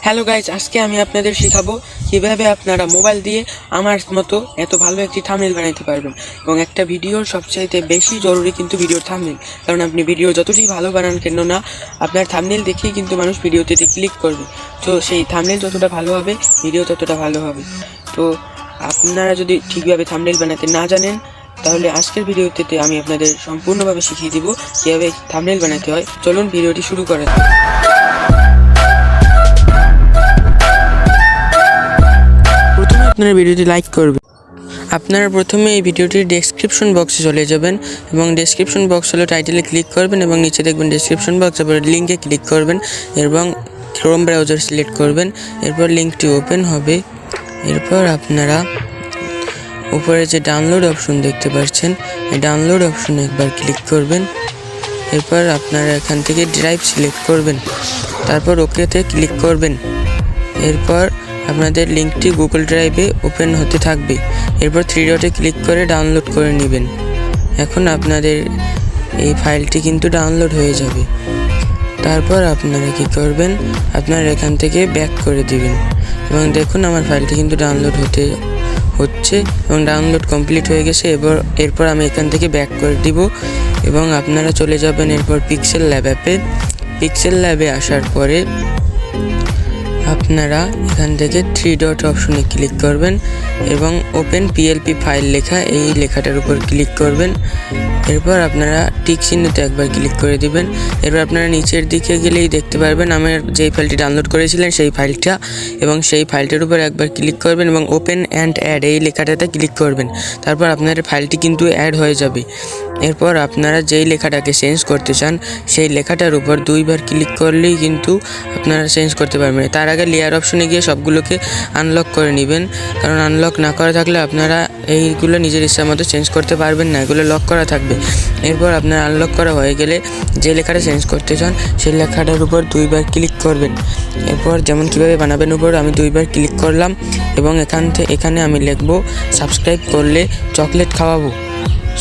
Hello guys, আজকে আমি আপনাদের শেখাবো কিভাবে আপনারা মোবাইল দিয়ে আমার মতো এত ভালো একটি থাম্বনেল বানাতে পারবেন। এবং একটা ভিডিওর সবচাইতে বেশি জরুরি কিন্তু ভিডিওর থাম্বনেল, কারণ আপনি ভিডিও যতটাই ভালো বানান কেন না, আপনার থাম্বনেল দেখেই কিন্তু মানুষ ভিডিওতে ক্লিক করবে। তো সেই থাম্বনেল যতটা ভালো হবে ভিডিও ততটা ভালো হবে। তো আপনারা যদি ঠিকভাবে থাম্বনেল বানাতে না জানেন, তাহলে আজকের ভিডিওতে আমি আপনাদের সম্পূর্ণভাবে শিখিয়ে দিব কীভাবে থাম্বনেল বানাতে হয়। চলুন ভিডিওটি শুরু করা যাক। আপনারা ভিডিওটি লাইক করবেন। আপনারা প্রথমে এই ভিডিওটির ডেসক্রিপশন বক্সে চলে যাবেন এবং ডেসক্রিপশন বক্স হলো টাইটেলে ক্লিক করবেন এবং নিচে দেখবেন ডেসক্রিপশন বক্স, তারপর লিঙ্কে ক্লিক করবেন এবং ক্রোম ব্রাউজার সিলেক্ট করবেন। এরপর লিঙ্কটি ওপেন হবে। এরপর আপনারা উপরে যে ডাউনলোড অপশন দেখতে পাচ্ছেন, এই ডাউনলোড অপশনে একবার ক্লিক করবেন। এরপর আপনারা এখান থেকে ড্রাইভ সিলেক্ট করবেন, তারপর ওকেতে ক্লিক করবেন। এরপর আপনাদের লিঙ্কটি গুগল ড্রাইভে ওপেন হতে থাকবে। এরপর 3 ডটে ক্লিক করে ডাউনলোড করে নেবেন। এখন আপনাদের এই ফাইলটি কিন্তু ডাউনলোড হয়ে যাবে। তারপর আপনারা কি করবেন, আপনারা এখান থেকে ব্যাক করে দিবেন এবং দেখুন আমার ফাইলটি কিন্তু ডাউনলোড হচ্ছে এবং ডাউনলোড কমপ্লিট হয়ে গেছে। এরপর আমি এখান থেকে ব্যাক করে দিব এবং আপনারা চলে যাবেন এরপর পিক্সেল ল্যাব অ্যাপে। পিক্সেল ল্যাবে আসার পরে আপনারা এখান থেকে 3 ডট অপশনে ক্লিক করবেন এবং ওপেন পিএলপি ফাইল লেখা এই লেখাটার উপর ক্লিক করবেন। এরপর আপনারা টিক চিহ্নতে একবার ক্লিক করে দিবেন। এরপর আপনারা নিচের দিকে গেলেই দেখতে পারবেন আমার যেই ফাইলটি ডাউনলোড করেছিলেন সেই ফাইলটা, এবং সেই ফাইলটার উপর একবার ক্লিক করবেন এবং ওপেন অ্যান্ড অ্যাড এই লেখাটাতে ক্লিক করবেন। তারপর আপনার ফাইলটি কিন্তু অ্যাড হয়ে যাবে। এরপর আপনারা যেই লেখাটাকে চেঞ্জ করতে চান সেই লেখাটার উপর 2 বার ক্লিক করলেই কিন্তু আপনারা চেঞ্জ করতে পারবেন। তার আগে লেয়ার অপশনে গিয়ে সবগুলোকে আনলক করে নেবেন, কারণ আনলক না করা থাকলে আপনারা এইগুলো নিজের ইচ্ছা মতো চেঞ্জ করতে পারবেন না, এগুলো লক করা থাকবে। এরপর আপনার আনলক করা হয়ে গেলে যে লেখাটা চেঞ্জ করতে চান সেই লেখাটার উপর 2 বার ক্লিক করবেন। এরপর যেমন কীভাবে বানাবেন উপর আমি 2 বার ক্লিক করলাম এবং এখানে আমি লিখব সাবস্ক্রাইব করলে চকলেট খাওয়াবো।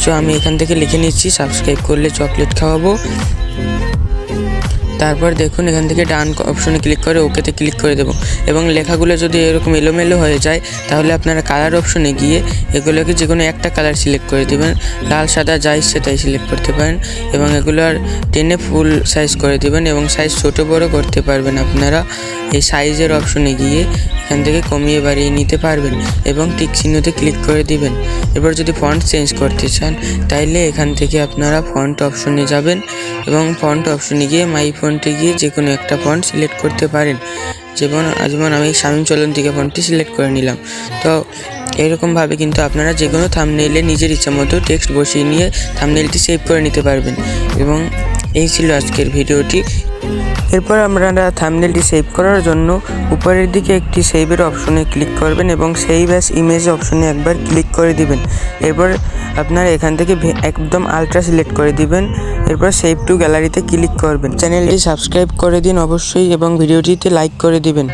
সো আমি এখান থেকে লিখে নিচ্ছি সাবস্ক্রাইব করলে চকলেট খাওয়াবো। তারপর দেখুন এখান থেকে ডান অপশনে ক্লিক করে ওকেতে ক্লিক করে দেব। এবং লেখাগুলো যদি এরকম এলোমেলো হয়ে যায় তাহলে আপনারা কালার অপশনে গিয়ে এগুলোকে যে কোনো একটা কালার সিলেক্ট করে দেবেন, লাল সাদা যা ইচ্ছে তাই সিলেক্ট করতে পারেন এবং এগুলো আর টেনে ফুল সাইজ করে দেবেন এবং সাইজ ছোটো বড়ো করতে পারবেন। আপনারা এই সাইজের অপশনে গিয়ে এখান থেকে কমিয়ে বাড়িয়ে নিতে পারবেন এবং টিক চিহ্নতে ক্লিক করে দিবেন। এরপর যদি ফন্ট চেঞ্জ করতে চান তাইলে এখান থেকে আপনারা ফন্ট অপশনে যাবেন এবং ফন্ট অপশনে গিয়ে মাই ফন্টে গিয়ে যে কোনো একটা ফন্ট সিলেক্ট করতে পারেন। যেমন আমি শামীম চলন্তিকা ফন্টটি সিলেক্ট করে নিলাম। তো এরকমভাবে কিন্তু আপনারা যে কোনো থাম্বনেইলে নিজের ইচ্ছা মতো টেক্সট বসিয়ে নিয়ে থাম্বনেইলটি সেভ করে নিতে পারবেন। এবং এই ছিল আজকের ভিডিওটি। এরপর আপনারা থাম্বনেইলটি সেভ করার জন্য উপরের দিকে একটি সেভের অপশনে ক্লিক করবেন এবং সেভ অ্যাজ ইমেজ অপশনে একবার ক্লিক করে দিবেন। এরপর আপনারা এখান থেকে একদম আলট্রা সিলেক্ট করে দিবেন। এরপর সেভ টু গ্যালারিতে ক্লিক করবেন। চ্যানেলটি সাবস্ক্রাইব করে দিন অবশ্যই এবং ভিডিওটিতে লাইক করে দিবেন।